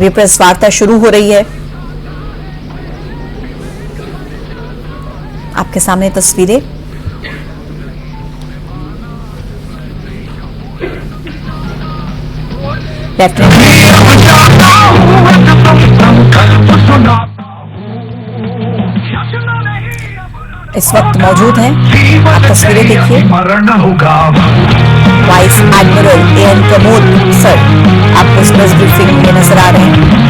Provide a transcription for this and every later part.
ये प्रेस वार्ता शुरू हो रही है। आपके सामने तस्वीरें। इस वक्त मौजूद हैं, आप तस्वीरें देखिए। Vice admiral AN Pramod sir आपको इस प्रेस ब्रीफिंग में नजर आ रहे हैं।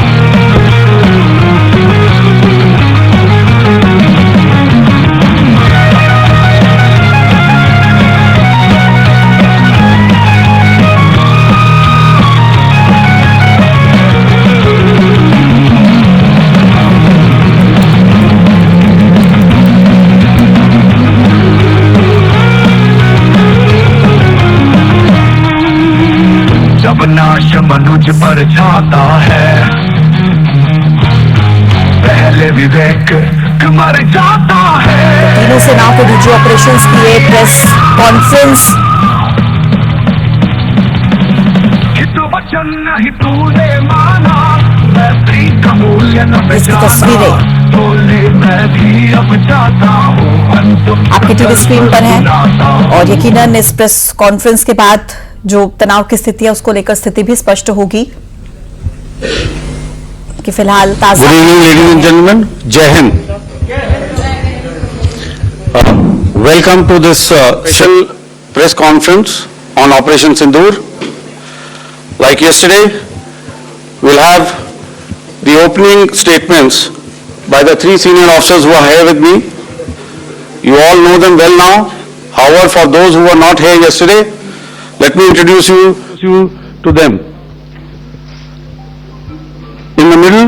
जब नाश मनुज पर छाता है, पहले विवेक मर जाता है। तीनों सेनाओं के डीजी ऑपरेशंस की ये प्रेस कॉन्फ्रेंस। वचन नहीं तूने माना, इसकी तस्वीरें मैं भी अब चाहता हूँ आपकी टीवी स्क्रीन पर है। और यकीनन इस प्रेस कॉन्फ्रेंस के बाद जो तनाव की स्थिति है उसको लेकर स्थिति भी स्पष्ट होगी कि फिलहाल ताजा। Good evening ladies and gentleman, Jai Hind. Welcome to this special press conference on Operation Sindoor. Like yesterday, we'll have the opening statements by the three senior officers who are here with me. You all know them well now. However, for those who were not here yesterday, let me introduce you to them. In the middle,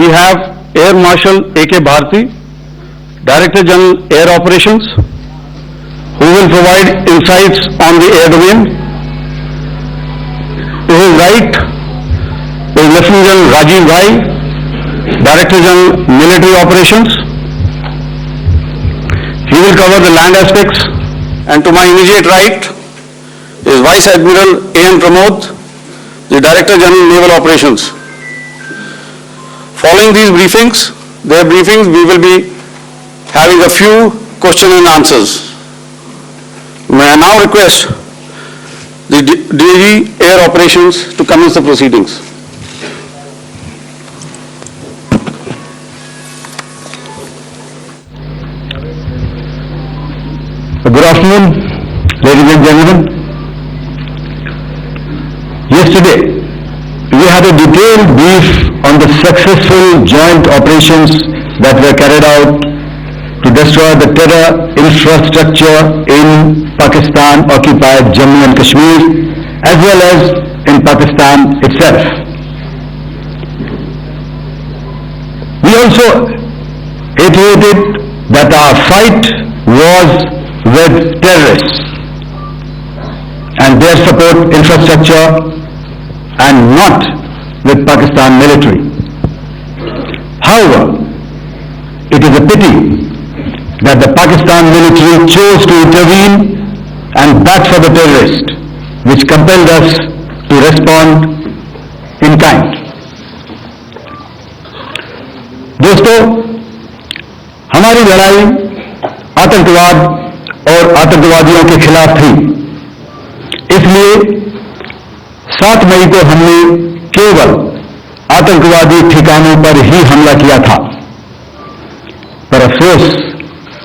we have Air Marshal A.K. Bharti, Director General Air Operations, who will provide insights on the air domain. To his right is Lieutenant General Rajiv Ghai, Director General Military Operations. He will cover the land aspects. And to my immediate right is Vice Admiral A.N. Pramod, the Director General Naval Operations. Following these briefings, we will be having a few question and answers. May I now request the DG Air Operations to commence the proceedings. Good afternoon, ladies and gentlemen. Yesterday, we had a detailed brief on the successful joint operations that were carried out to destroy the terror infrastructure in Pakistan-occupied Jammu and Kashmir, as well as in Pakistan itself. We also iterated that our fight was with terrorists and their support infrastructure and not with Pakistan military. However, it is a pity that the Pakistan military chose to intervene and back for the terrorist, which compelled us to respond in kind. दोस्तों, हमारी लड़ाई आतंकवाद और आतंकवादियों के खिलाफ थी। इसलिए 7 मई को हमने केवल आतंकवादी ठिकानों पर ही हमला किया था। पर अफसोस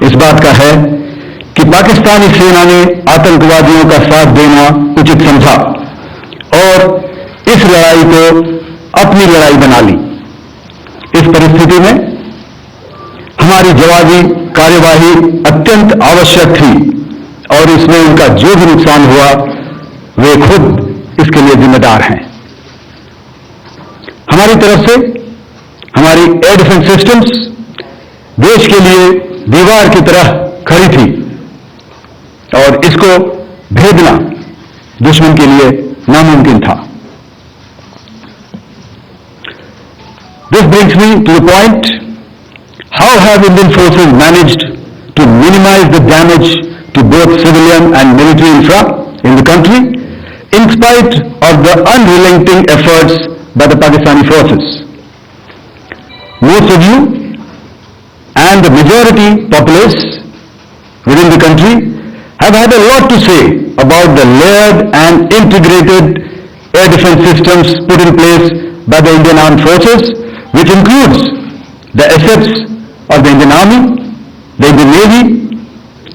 इस बात का है कि पाकिस्तानी सेना ने आतंकवादियों का साथ देना उचित समझा और इस लड़ाई को अपनी लड़ाई बना ली। इस परिस्थिति में हमारी जवाबी कार्यवाही अत्यंत आवश्यक थी और इसमें उनका जो भी नुकसान हुआ वे खुद इसके लिए जिम्मेदार हैं। हमारी तरफ से हमारी एयर डिफेंस सिस्टम्स देश के लिए दीवार की तरह खड़ी थी और इसको भेदना दुश्मन के लिए नामुमकिन था। This brings me to the point, how have Indian forces managed to minimize the damage to both civilian and military infra in the country in spite of the unrelenting efforts by the Pakistani forces. Most of you and the majority populace within the country have had a lot to say about the layered and integrated air defense systems put in place by the Indian Armed Forces, which includes the assets of the Indian Army, the Indian Navy,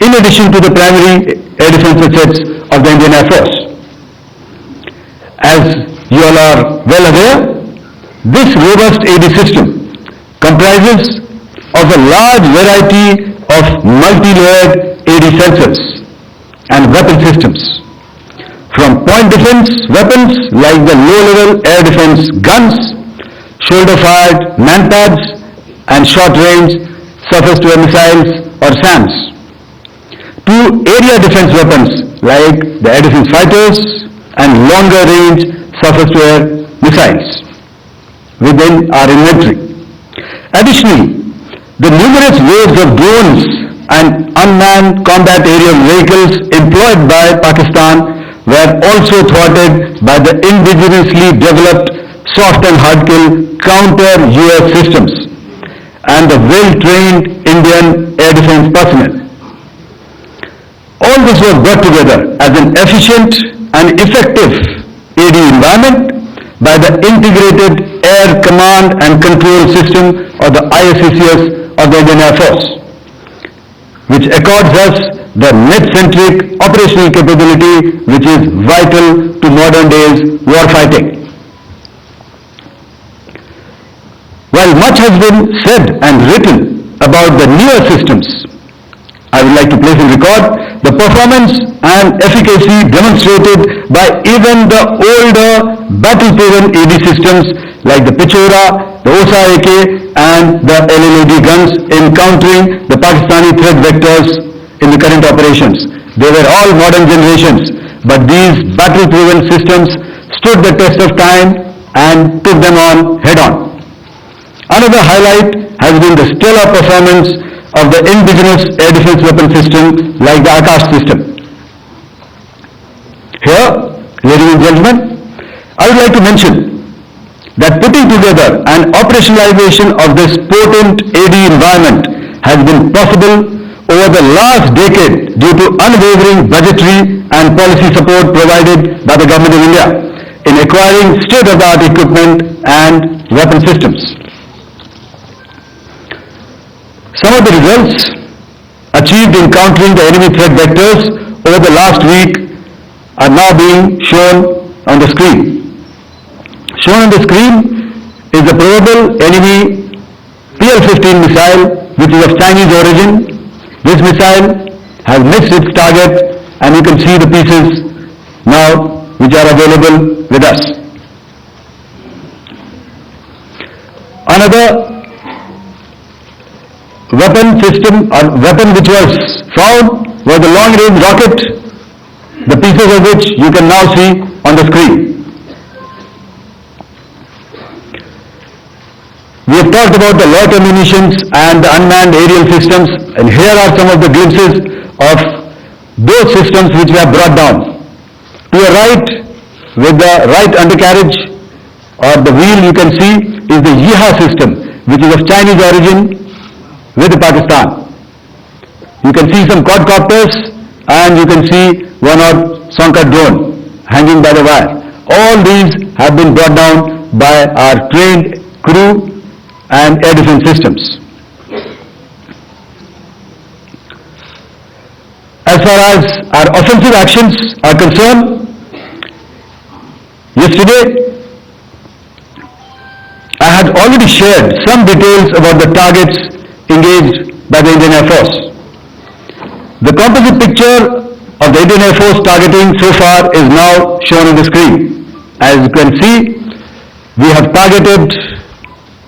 in addition to the primary air defense assets of the Indian Air Force. As you all are well aware, this robust AD system comprises of a large variety of multi-layered AD sensors and weapon systems, from point defense weapons like the low-level air defense guns, shoulder-fired manpads, and short-range surface-to-air missiles or SAMs, to area defense weapons like the air defense fighters and longer-range surface-to-air missiles within our inventory. Additionally, the numerous waves of drones and unmanned combat aerial vehicles employed by Pakistan were also thwarted by the indigenously developed soft and hard kill counter-UAS systems and the well-trained Indian air defense personnel. All this was brought together as an efficient and effective AD environment by the Integrated Air Command and Control System or the ISCCS of the Indian Air Force, which accords us the net-centric operational capability which is vital to modern days war fighting. While much has been said and written about the newer systems, I would like to place on record the performance and efficacy demonstrated by even the older battle-proven AD systems like the Pichora, the OSA AK and the LLAD guns in countering the Pakistani threat vectors in the current operations. They were all modern generations, but these battle-proven systems stood the test of time and took them on head-on. Another highlight has been the stellar performance of the indigenous air defense weapon system like the Akash system. Here, ladies and gentlemen, I would like to mention that putting together and operationalization of this potent AD environment has been possible over the last decade due to unwavering budgetary and policy support provided by the Government of India in acquiring state-of-the-art equipment and weapon systems. Some of the results achieved in countering the enemy threat vectors over the last week are now being shown on the screen. Shown on the screen is the probable enemy PL-15 missile, which is of Chinese origin. This missile has missed its target, and you can see the pieces now which are available with us. Another weapon system or weapon which was found was the long-range rocket, the pieces of which you can now see on the screen. We have talked about the loiter munitions and the unmanned aerial systems, and here are some of the glimpses of those systems which we have brought down. To your right, with the right undercarriage or the wheel, you can see is the Yeeha system, which is of Chinese origin with Pakistan. You can see some quadcopters and you can see one or Sonka drone hanging by the wire. All these have been brought down by our trained crew and air defense systems. As far as our offensive actions are concerned, yesterday I had already shared some details about the targets engaged by the Indian Air Force. The composite picture of the Indian Air Force targeting so far is now shown on the screen. As you can see, we have targeted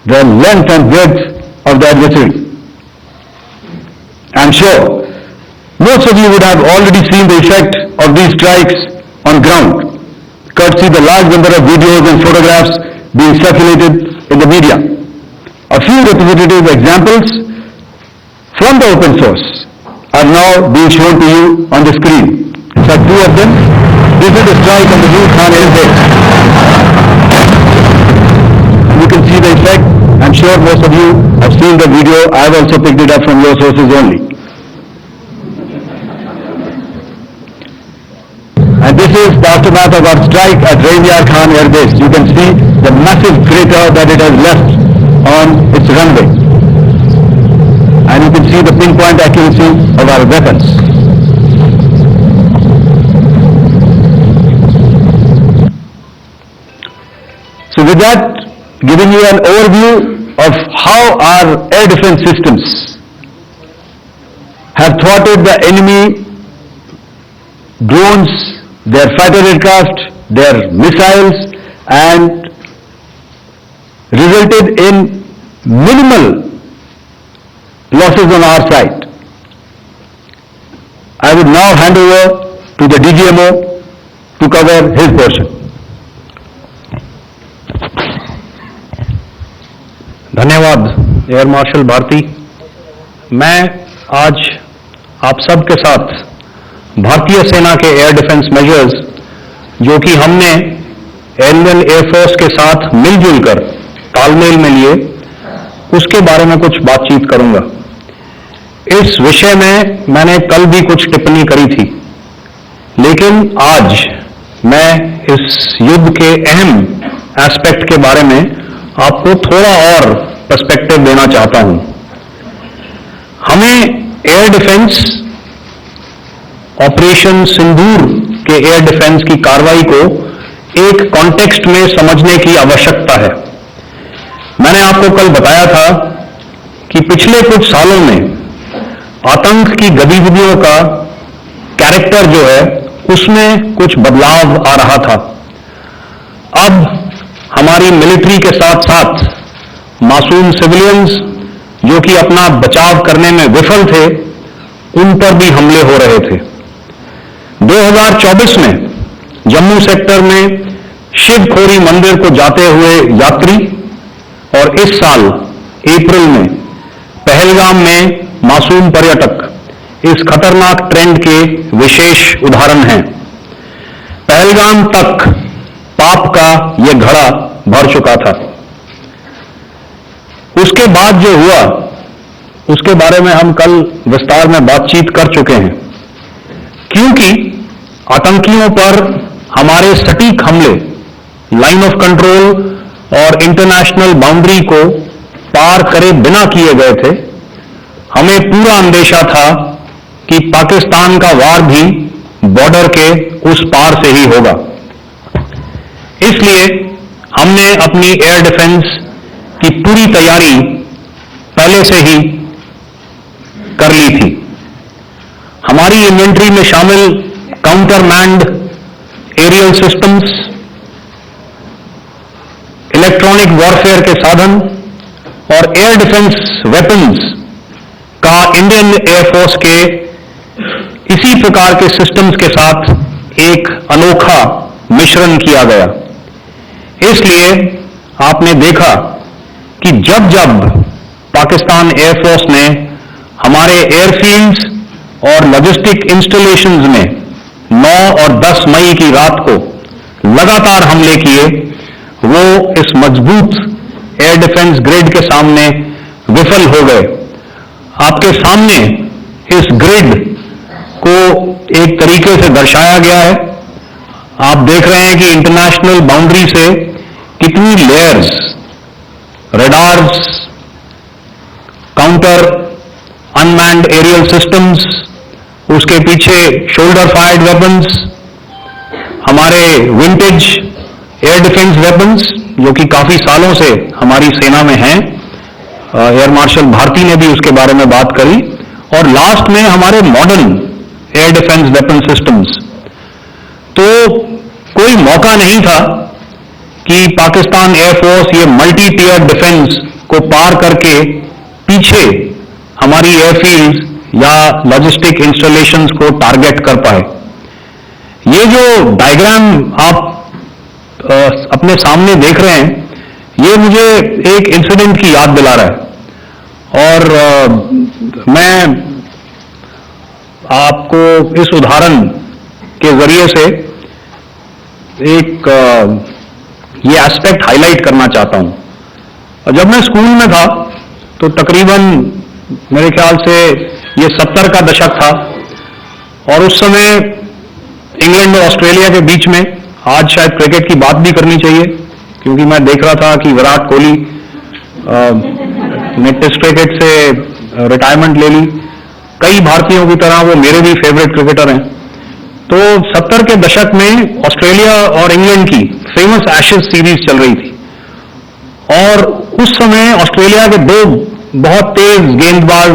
the length and breadth of the adversary. I am sure most of you would have already seen the effect of these strikes on ground, courtesy the large number of videos and photographs being circulated in the media. A few representative examples from the open source are now being shown to you on the screen. In fact, two of them. This is the strike on the new Khan Air Base. the effect. I'm sure most of you have seen the video. I have also picked it up from your sources only. And this is the aftermath of our strike at Reindeer Khan Air Base. You can see the massive crater that it has left on its runway. And you can see the pinpoint accuracy of our weapons. So with that, giving you an overview of how our air defense systems have thwarted the enemy drones, their fighter aircraft, their missiles, and resulted in minimal losses on our side. I would now hand over to the DGMO to cover his portion. धन्यवाद air marshal Bharti. मैं आज आप सबके साथ भारतीय सेना के air defence measures जो कि हमने इंडियन एयरफोर्स के साथ मिलजुल कर तालमेल में लिए, उसके बारे में कुछ बातचीत करूंगा। इस विषय में मैंने कल भी कुछ टिप्पणी करी थी, लेकिन आज मैं इस युद्ध के अहम एस्पेक्ट के बारे में आपको थोड़ा और पर्सपेक्टिव देना चाहता हूं। हमें एयर डिफेंस ऑपरेशन सिंदूर के एयर डिफेंस की कार्रवाई को एक कॉन्टेक्स्ट में समझने की आवश्यकता है। मैंने आपको कल बताया था कि पिछले कुछ सालों में आतंक की गतिविधियों का कैरेक्टर जो है उसमें कुछ बदलाव आ रहा था। अब हमारी मिलिट्री के साथ साथ मासूम सिविलियंस जो कि अपना बचाव करने में विफल थे, उन पर भी हमले हो रहे थे। 2024 में जम्मू सेक्टर में शिवखोरी मंदिर को जाते हुए यात्री और इस साल अप्रैल में पहलगाम में मासूम पर्यटक इस खतरनाक ट्रेंड के विशेष उदाहरण हैं। पहलगाम तक पाप का यह घड़ा भर चुका था। उसके बाद जो हुआ उसके बारे में हम कल विस्तार में बातचीत कर चुके हैं, क्योंकि आतंकियों पर हमारे सटीक हमले लाइन ऑफ कंट्रोल और इंटरनेशनल बाउंड्री को पार करे बिना किए गए थे। हमें पूरा अंदेशा था कि पाकिस्तान का वार भी बॉर्डर के उस पार से ही होगा। इसलिए हमने अपनी एयर डिफेंस की पूरी तैयारी पहले से ही कर ली थी। हमारी इन्वेंट्री में शामिल counter manned aerial systems, electronic warfare के साधन और एयर डिफेंस वेपन्स का इंडियन एयरफोर्स के इसी प्रकार के सिस्टम्स के साथ एक अनोखा मिश्रण किया गया। इसलिए आपने देखा कि जब जब पाकिस्तान एयरफोर्स ने हमारे एयरफील्ड्स और लॉजिस्टिक इंस्टॉलेशंस में 9 और 10 मई की रात को लगातार हमले किए, वो इस मजबूत एयर डिफेंस ग्रिड के सामने विफल हो गए। आपके सामने इस ग्रिड को एक तरीके से दर्शाया गया है। आप देख रहे हैं कि इंटरनेशनल बाउंड्री से कितनी layers, radars, counter unmanned aerial systems, उसके पीछे शोल्डर फायर्ड वेपन्स, हमारे विंटेज एयर डिफेंस वेपन्स जो कि काफी सालों से हमारी सेना में हैं। एयर मार्शल भारती ने भी उसके बारे में बात करी। और लास्ट में हमारे modern air defence weapon systems. तो कोई मौका नहीं था कि पाकिस्तान एयरफोर्स ये मल्टी टियर डिफेंस को पार करके पीछे हमारी एयरफील्ड या लॉजिस्टिक इंस्टॉलेशंस को टारगेट कर पाए। ये जो डायग्राम आप अपने सामने देख रहे हैं, ये मुझे एक इंसिडेंट की याद दिला रहा है। और मैं आपको इस उदाहरण के जरिए से एक ये एस्पेक्ट हाईलाइट करना चाहता हूं जब मैं स्कूल में था तो तकरीबन मेरे ख्याल से ये 70 का दशक था और उस समय इंग्लैंड और ऑस्ट्रेलिया के बीच में, आज शायद क्रिकेट की बात भी करनी चाहिए क्योंकि मैं देख रहा था कि विराट कोहली ने टेस्ट क्रिकेट से रिटायरमेंट ले ली। कई भारतीयों की तरह वो मेरे भी फेवरेट क्रिकेटर हैं। तो 70 के दशक में ऑस्ट्रेलिया और इंग्लैंड की फेमस एशेज सीरीज चल रही थी और उस समय ऑस्ट्रेलिया के दो बहुत तेज गेंदबाज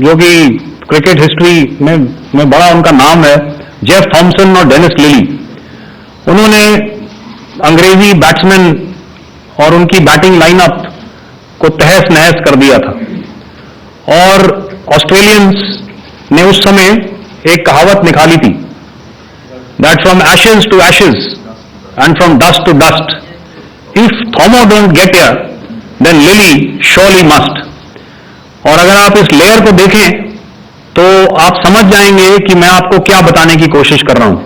जो कि क्रिकेट हिस्ट्री में बड़ा उनका नाम है, जेफ थॉमसन और डेनिस लिली, उन्होंने अंग्रेजी बैट्समैन और उनकी बैटिंग लाइनअप को तहस नहस कर दिया था। और ऑस्ट्रेलियंस ने उस समय एक कहावत निकाली थी, that from ashes to ashes and from dust to dust, if Thommo don't get here then Lillee surely must. और अगर आप इस लेयर को देखें तो आप समझ जाएंगे कि मैं आपको क्या बताने की कोशिश कर रहा हूं।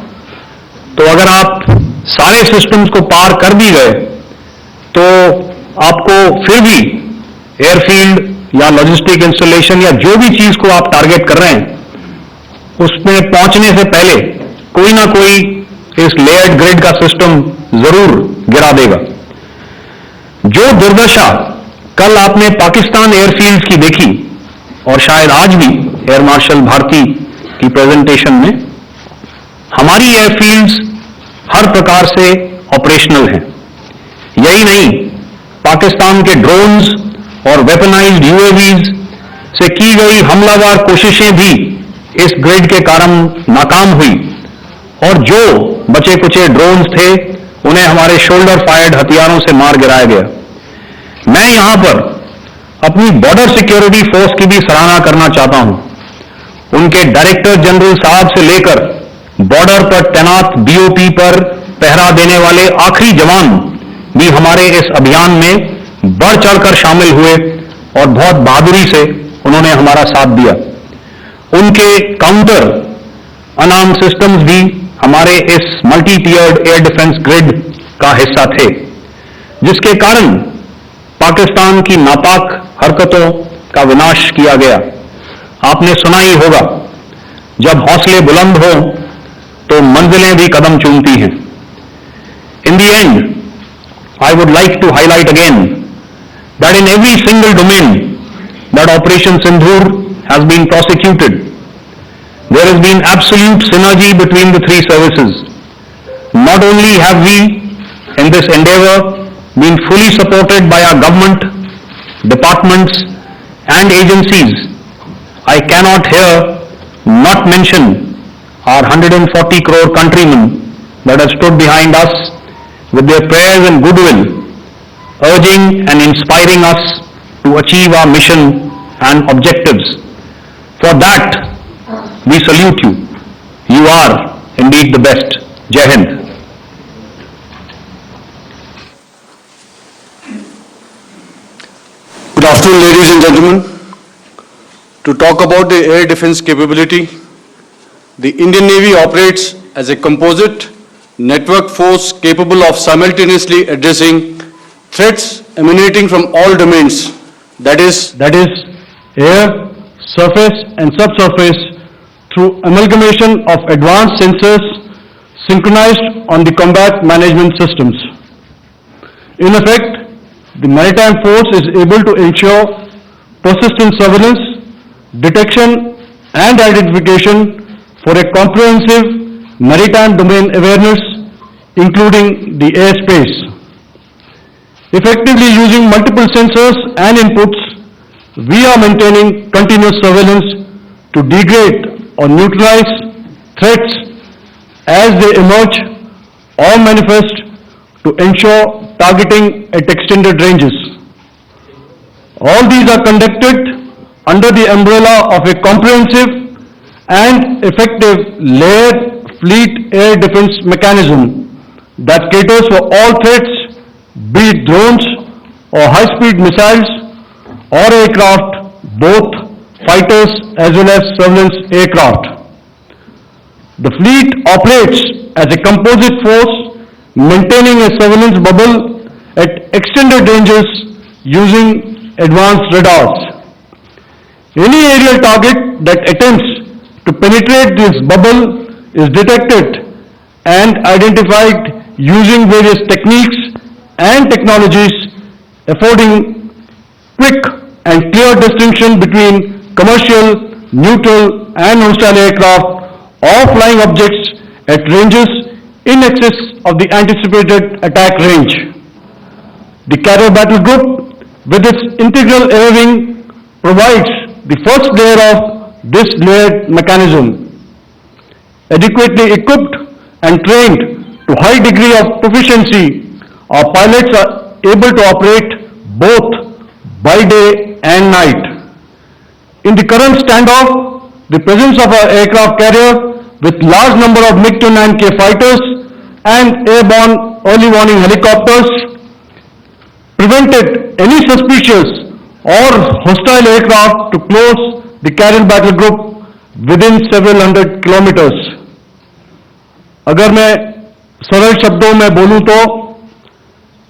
तो अगर आप सारे सिस्टम्स को पार कर भी गए तो आपको फिर भी एयरफील्ड या लॉजिस्टिक इंस्टॉलेशन या जो भी चीज को आप टारगेट कर रहे हैं उसमें पहुंचने से पहले कोई ना कोई इस लेयर्ड ग्रिड का सिस्टम जरूर गिरा देगा। जो दुर्दशा कल आपने पाकिस्तान एयरफील्ड्स की देखी और शायद आज भी एयर मार्शल भारती की प्रेजेंटेशन में, हमारी एयरफील्ड्स हर प्रकार से ऑपरेशनल हैं। यही नहीं, पाकिस्तान के ड्रोन्स और वेपनाइज्ड यूएवीज से की गई हमलावर कोशिशें भी इस ग्रिड के कारण नाकाम हुई और जो बचे कुचे ड्रोन्स थे उन्हें हमारे शोल्डर फायर्ड हथियारों से मार गिराया गया। मैं यहां पर अपनी बॉर्डर सिक्योरिटी फोर्स की भी सराहना करना चाहता हूं। उनके डायरेक्टर जनरल साहब से लेकर बॉर्डर पर तैनात बीओपी पर पहरा देने वाले आखिरी जवान भी हमारे इस अभियान में बढ़ चढ़कर शामिल हुए और बहुत बहादुरी से उन्होंने हमारा साथ दिया। उनके काउंटर अनार्म सिस्टम्स भी हमारे इस मल्टी टियर्ड एयर डिफेंस ग्रिड का हिस्सा थे, जिसके कारण पाकिस्तान की नापाक हरकतों का विनाश किया गया। आपने सुना ही होगा, जब हौसले बुलंद हो तो मंजिलें भी कदम चूमती हैं। In the end, I would like to highlight again that in every single domain that Operation Sindoor has been prosecuted, there has been absolute synergy between the three services. Not only have we, in this endeavor, been fully supported by our government, departments and agencies, I cannot here not mention our 140 crore countrymen that have stood behind us with their prayers and goodwill, urging and inspiring us to achieve our mission and objectives. For that, we salute you. You are indeed the best. Jai Hind. Good afternoon, ladies and gentlemen. To talk about the air defense capability, the Indian Navy operates as a composite network force capable of simultaneously addressing threats emanating from all domains, that is air, surface and subsurface, through amalgamation of advanced sensors synchronized on the combat management systems. In effect, the maritime force is able to ensure persistent surveillance, detection and identification for a comprehensive maritime domain awareness, including the airspace. Effectively using multiple sensors and inputs, we are maintaining continuous surveillance to degrade or neutralize threats as they emerge or manifest to ensure targeting at extended ranges. All these are conducted under the umbrella of a comprehensive and effective layered fleet air defense mechanism that caters for all threats, be it drones or high-speed missiles or aircraft, both fighters as well as surveillance aircraft. The fleet operates as a composite force, maintaining a surveillance bubble at extended ranges using advanced radars. Any aerial target that attempts to penetrate this bubble is detected and identified using various techniques and technologies, affording quick and clear distinction between commercial, neutral and hostile aircraft or flying objects at ranges in excess of the anticipated attack range. The Carrier Battle Group, with its integral air wing, provides the first layer of this layered mechanism. Adequately equipped and trained to high degree of proficiency, our pilots are able to operate both by day and night. In the current standoff, the presence of our aircraft carrier with large number of MiG-29K fighters and airborne early warning helicopters prevented any suspicious or hostile aircraft to close the Carrier Battle Group within several hundred kilometers. अगर मैं सरल शब्दों में बोलूं तो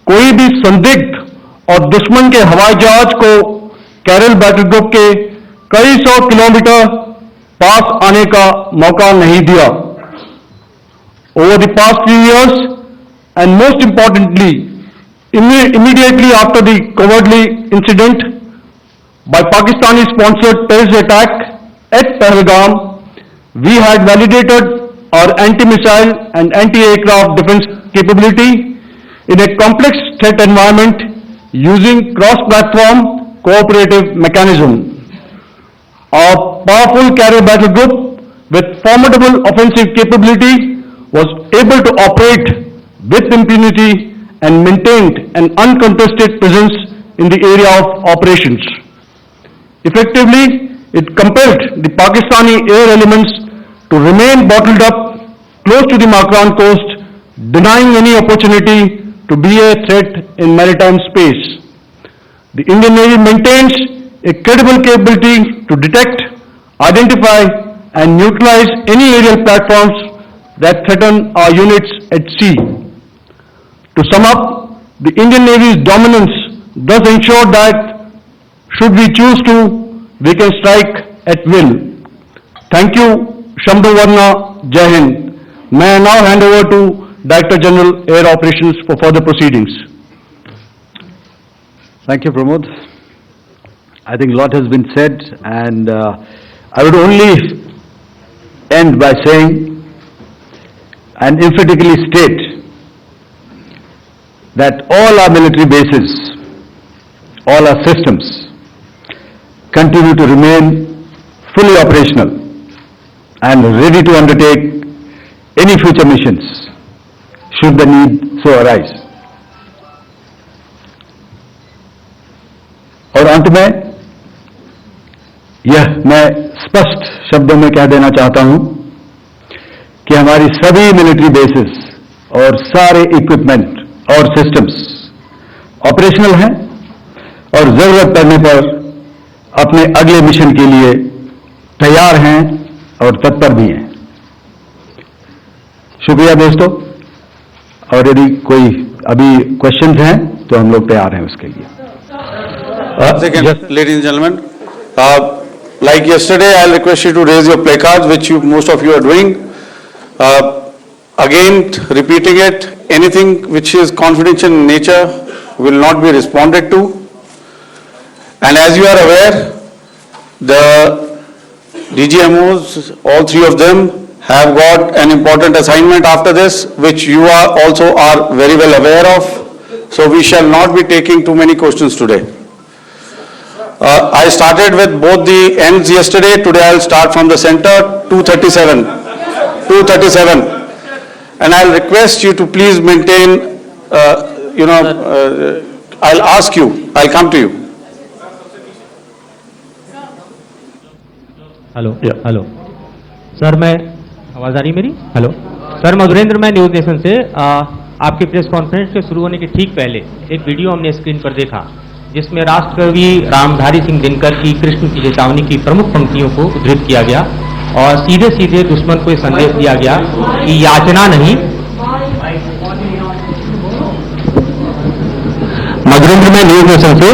कोई भी संदिग्ध और दुश्मन के हवाई जहाज को कैरियर बैटल ग्रुप के कई सौ किलोमीटर पास आने का मौका नहीं दिया. Over the past few years, and most importantly, immediately after the cowardly incident by Pakistani-sponsored terrorist attack at Pahalgam, we had validated our anti-missile and anti-aircraft defense capability in a complex threat environment using cross-platform cooperative mechanism. Our powerful carrier battle group with formidable offensive capability was able to operate with impunity and maintained an uncontested presence in the area of operations. Effectively, it compelled the Pakistani air elements to remain bottled up close to the Makran coast, denying any opportunity to be a threat in maritime space. The Indian Navy maintains a credible capability to detect, identify and neutralize any aerial platforms that threaten our units at sea. To sum up, the Indian Navy's dominance thus ensured that should we choose to, we can strike at will. Thank you, Shambhu Varna, Jai Hind. May I now hand over to Director General Air Operations for further proceedings. Thank you, Pramod. I think a lot has been said, and I would only end by saying and emphatically state that all our military bases, all our systems continue to remain fully operational and ready to undertake any future missions should the need so arise. और अंत में यह मैं स्पष्ट शब्दों में कह देना चाहता हूं कि हमारी सभी मिलिट्री बेसेस और सारे इक्विपमेंट और सिस्टम्स ऑपरेशनल हैं और जरूरत पड़ने पर अपने अगले मिशन के लिए तैयार हैं और तत्पर भी हैं. शुक्रिया दोस्तों, और यदि कोई अभी क्वेश्चंस हैं तो हम लोग तैयार हैं उसके लिए. Ladies and gentlemen, like yesterday, I'll request you to raise your placards, which most of you are doing. Again, repeating it, anything which is confidential in nature will not be responded to. And as you are aware, the DGMOs, all three of them, have got an important assignment after this, which you also are very well aware of. So we shall not be taking too many questions today. I started with both the ends yesterday. Today I'll start from the center, 237. 237. And I'll request you to please maintain, I'll ask you, I'll come to you. Hello hello sir, मैं आवाज़ आ रही मेरी? Hello sir, Madhurendra, मैं news nation से आपके press conference के शुरू होने के ठीक पहले एक वीडियो हमने स्क्रीन पर देखा जिसमें राष्ट्रकवि रामधारी सिंह दिनकर की कृष्ण की चेतावनी की प्रमुख पंक्तियों को उद्धृत किया गया और सीधे सीधे दुश्मन को संदेश दिया गया कि याचना नहीं मधुरेंद्र मैं न्यूज नेशन से।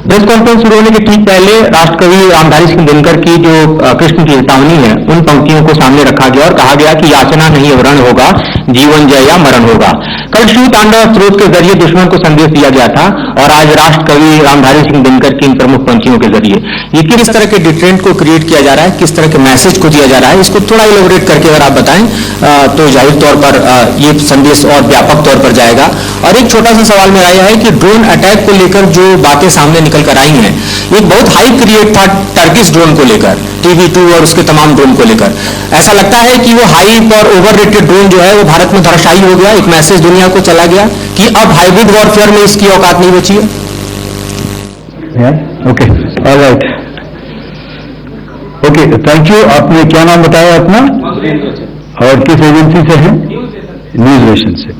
प्रेस कॉन्फ्रेंस शुरू होने के ठीक पहले राष्ट्रकवि रामधारी सिंह दिनकर की जो कृष्ण की चेतावनी है, उन पंक्तियों को सामने रखा गया और कहा गया कि याचना नहीं वरण होगा, जीवन जय या मरण होगा। कल शिव तांडव स्रोत के जरिए दुश्मन को संदेश दिया गया था और आज राष्ट्रकवि रामधारी सिंह दिनकर की इन प्रमुख पंक्तियों के जरिए ये किस तरह के डिटरेंट को क्रिएट किया जा रहा है, किस तरह के मैसेज को दिया जा रहा है, इसको थोड़ा इलेबोरेट करके अगर आप बताएं तो जाहिर तौर पर ये संदेश और व्यापक तौर पर जाएगा। और एक छोटा सा सवाल मेरा यह है कि ड्रोन अटैक को लेकर जो बातें सामने निकल कर आई हैं, एक बहुत हाई क्रिएट था टर्किश ड्रोन को लेकर, TB2 और उसके तमाम ड्रोन को लेकर। ऐसा लगता है कि वो हाइप और ओवररेटेड ड्रोन जो है वो भारत में धराशायी हो गया, एक मैसेज दुनिया को चला गया कि अब हाइब्रिड वॉरफेयर में इसकी औकात नहीं बची है। Okay, alright, okay, thank you. आपने क्या नाम बताया अपना और किस एजेंसी से है? न्यूज नेशन से।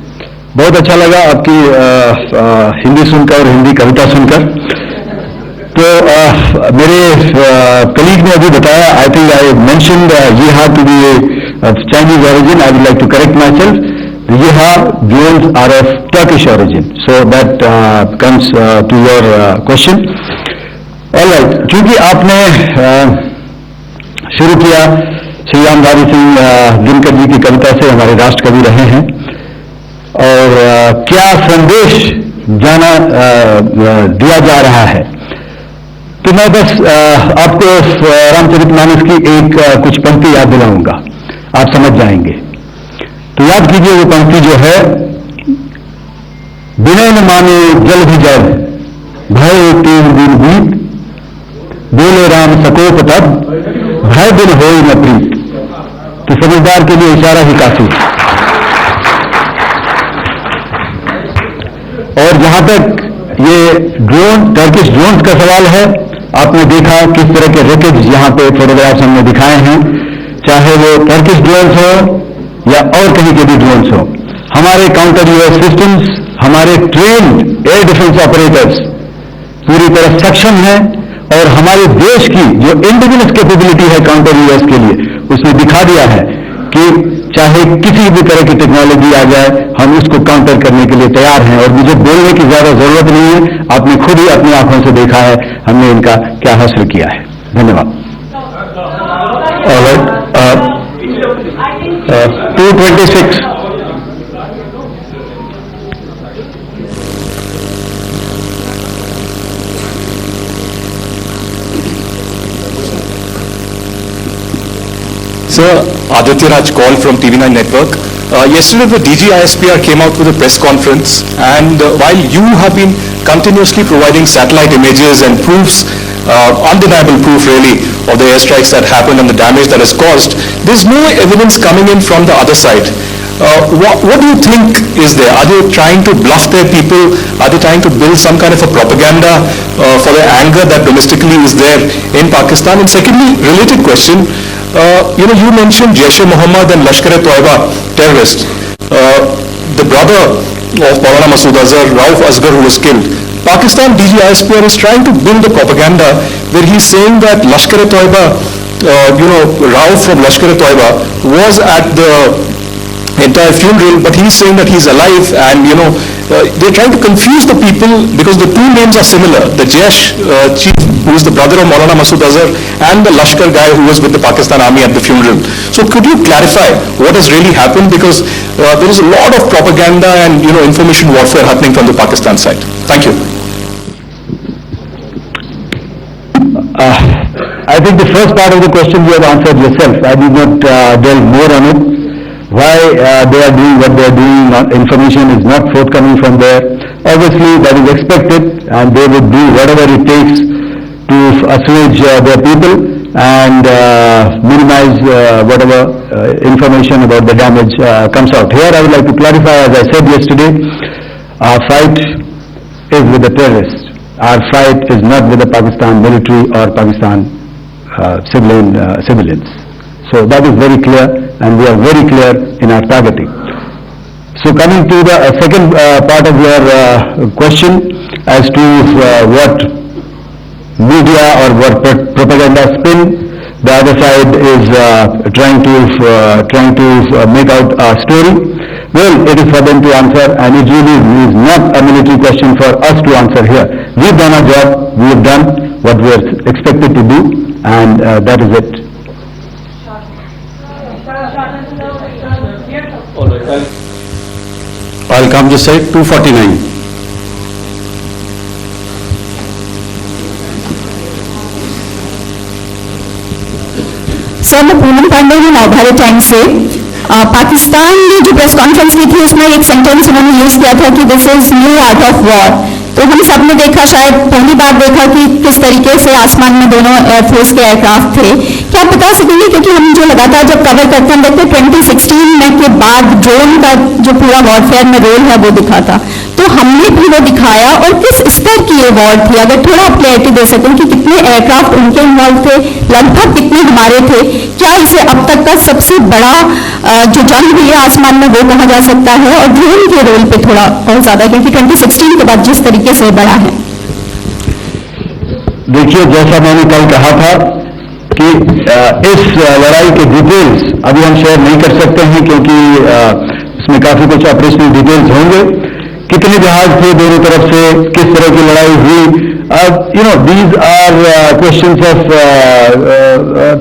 बहुत अच्छा लगा आपकी हिंदी सुनकर और हिंदी कविता सुनकर। तो मेरे कलीग ने अभी बताया, I think I mentioned Yiha to be Chinese origin, I would like to correct myself, Yiha drones are of Turkish origin, so that comes to your question. All right, क्योंकि आपने शुरू किया श्री रामधारी सिंह दिनकर जी की कविता से, हमारे राष्ट्र कवि रहे हैं, और क्या संदेश दिया जा रहा है, तो मैं बस आपको रामचरितमानस की एक कुछ पंक्ति याद दिलाऊंगा, आप समझ जाएंगे। तो याद कीजिए वो पंक्ति जो है, विनय न माने जल भी जल, भय तीन दिन बीत, बोले राम सकोप तब, भय दिन होई न प्रीत। तो समझदार के लिए इशारा ही काफी। और जहां तक ये ड्रोन, टर्किश ड्रोन का सवाल है, आपने देखा किस तरह के रैकेट्स यहां पे फोटोग्राफ्स हमने दिखाए हैं, चाहे वो टर्किश ड्रोन्स हो या और कहीं के भी ड्रोन्स हो। हमारे काउंटर यूएस सिस्टम्स, हमारे ट्रेन्ड एयर डिफेंस ऑपरेटर्स पूरी तरह सक्षम हैं, और हमारे देश की जो इंडिजिनस कैपेबिलिटी है काउंटर यूएस के लिए, उसने दिखा दिया है कि चाहे किसी भी तरह की टेक्नोलॉजी आ जाए, हम उसको काउंटर करने के लिए तैयार हैं। और मुझे बोलने की ज्यादा जरूरत नहीं है, आपने खुद ही अपनी आंखों से देखा है हमने इनका क्या हासिल किया है। धन्यवाद। 226 Sir, Aditya Raj call from TV9 Network. Yesterday the DGISPR came out with a press conference, and while you have been continuously providing satellite images and proofs, undeniable proof really, of the airstrikes that happened and the damage that is caused, there's no evidence coming in from the other side. What do you think is there? Are they trying to bluff their people? Are they trying to build some kind of a propaganda for the anger that domestically is there in Pakistan? And secondly, related question, you mentioned Jaish-e-Mohammed and Lashkar-e-Toiba terrorists. The brother of Maulana Masood Azhar, Rauf Asghar, who was killed. Pakistan DGISPR is trying to build a propaganda where he's saying that Lashkar-e-Toiba, Rauf from Lashkar-e-Toiba was at the entire funeral, but he's saying that he's alive, and they're trying to confuse the people because the two names are similar. The Jaish chief, who is the brother of Maulana Masood Azhar, and the Lashkar guy who was with the Pakistan army at the funeral. So could you clarify what has really happened, because there is a lot of propaganda and information warfare happening from the Pakistan side. Thank you. I think the first part of the question you have answered yourself. I did not delve more on it. Why they are doing what they are doing, information is not forthcoming from there. Obviously that is expected, and they would do whatever it takes to assuage their people and minimize whatever information about the damage comes out. Here I would like to clarify, as I said yesterday, our fight is with the terrorists. Our fight is not with the Pakistan military or Pakistan civilians. So that is very clear, and we are very clear in our targeting. So coming to the second part of your question as to what media or what propaganda spin the other side is trying to make out a story. well, it is for them to answer, and it really is not a military question for us to answer here. We've done our job, we have done what we are expected to do, and that is it. I'll come this side, 249. Sir, मैं पूनम पांडे हूँ Navbharat times से। पाकिस्तान ने जो press conference की थी उसमें एक sentence उन्होंने यूज किया था कि this is new art of war. तो हम सब ने देखा, शायद पहली बार देखा कि किस तरीके से आसमान में दोनों एयरफोर्स के एयरक्राफ्ट थे। क्या आप बता सकेंगे, क्योंकि हम जो लगातार जब कवर करते हैं देखते 2016 में के बाद ड्रोन का जो पूरा वॉरफेयर में रोल है वो दिखा था, तो हमने भी वो दिखाया, और किस स्तर की ये वॉर थी? अगर थोड़ा आप क्लैरिटी दे सकें कि कितने एयरक्राफ्ट उनके इन्वॉल्व थे, लगभग कितने हमारे थे, क्या इसे अब तक का सबसे बड़ा जो जंग हुई है आसमान में वो कहा जा सकता है? और ड्रोन के रोल पे थोड़ा और ज्यादा, क्योंकि 2016 के बाद जिस तरीके से बढ़ा है। देखिए, जैसा मैंने कल कहा था कि इस लड़ाई के डिटेल्स अभी हम शेयर नहीं कर सकते हैं, क्योंकि इसमें काफी कुछ ऑपरेशनल डिटेल्स होंगे। कितने जहाज थे दोनों तरफ से, किस तरह की लड़ाई हुई, these are questions of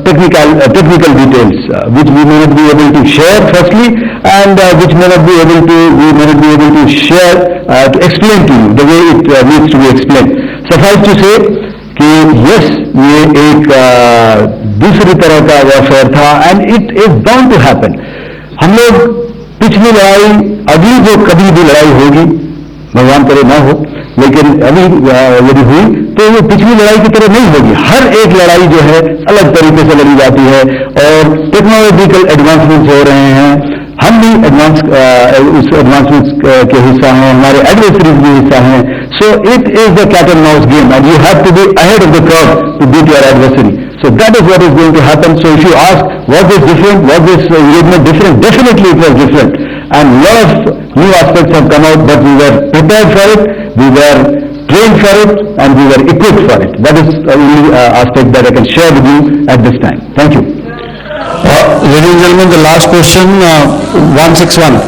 technical details which we may not be able to share firstly, and which we may not be able to share to explain to you the way it needs to be explained. Suffice to say कि yes, ये एक दूसरी तरह का warfare था, and it is bound to happen. हम लोग पिछली लड़ाई, अगली जो कभी भी लड़ाई होगी, भगवान करे ना हो, लेकिन अभी यदि हुई तो वो पिछली लड़ाई की तरह नहीं होगी। हर एक लड़ाई जो है अलग तरीके से लड़ी जाती है, और टेक्नोलॉजिकल एडवांसमेंट्स हो रहे हैं। हम भी उस एडवांसमेंट्स के हिस्सा हैं, हमारे एडवर्सरीज भी हिस्सा हैं। So it is the cat and mouse game, and you have to be ahead of the curve to beat your adversary. So that is what is going to happen. So if you ask, was this different? Was this engagement different? Definitely it was different. And lot of new aspects have come out, but we were prepared for it, we were trained for it, and we were equipped for it. That is the only aspect that I can share with you at this time. Thank you. Ladies and gentlemen, the last question, 161.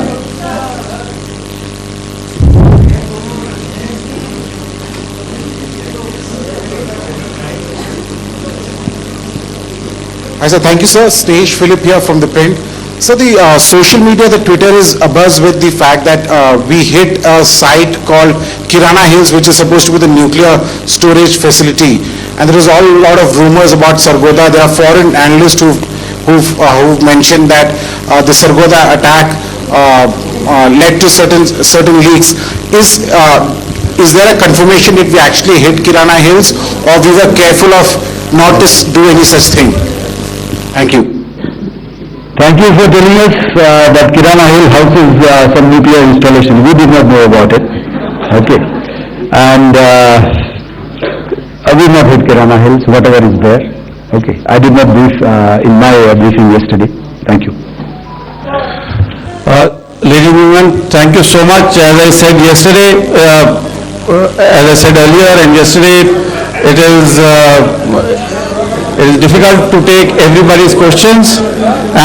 Hi sir, thank you sir. Stage Philip here from the print. So the social media, the Twitter is abuzz with the fact that we hit a site called Kirana Hills, which is supposed to be the nuclear storage facility. And there is a lot of rumors about Sargodha. There are foreign analysts who've mentioned that the Sargodha attack led to certain leaks. Is there a confirmation that we actually hit Kirana Hills, or we were careful of not to do any such thing? Thank you. Thank you for telling us that Kirana Hill houses some nuclear installation. We did not know about it. Okay. And we not hit Kirana Hills, whatever is there. Okay. I did not brief in my briefing yesterday. Thank you. Ladies and gentlemen, thank you so much. As I said yesterday, as I said earlier and yesterday, it is difficult to take everybody's questions,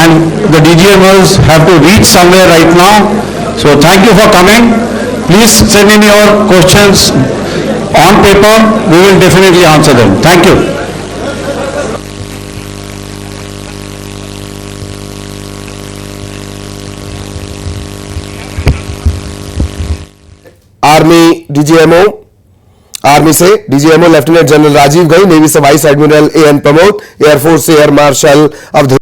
and the DGMOs have to reach somewhere right now. So thank you for coming. Please send in your questions on paper. We will definitely answer them. Thank you. Army से DGMO lieutenant general Rajiv Ghai, navy से vice admiral AN Pramod, air force से air marshal Awadhesh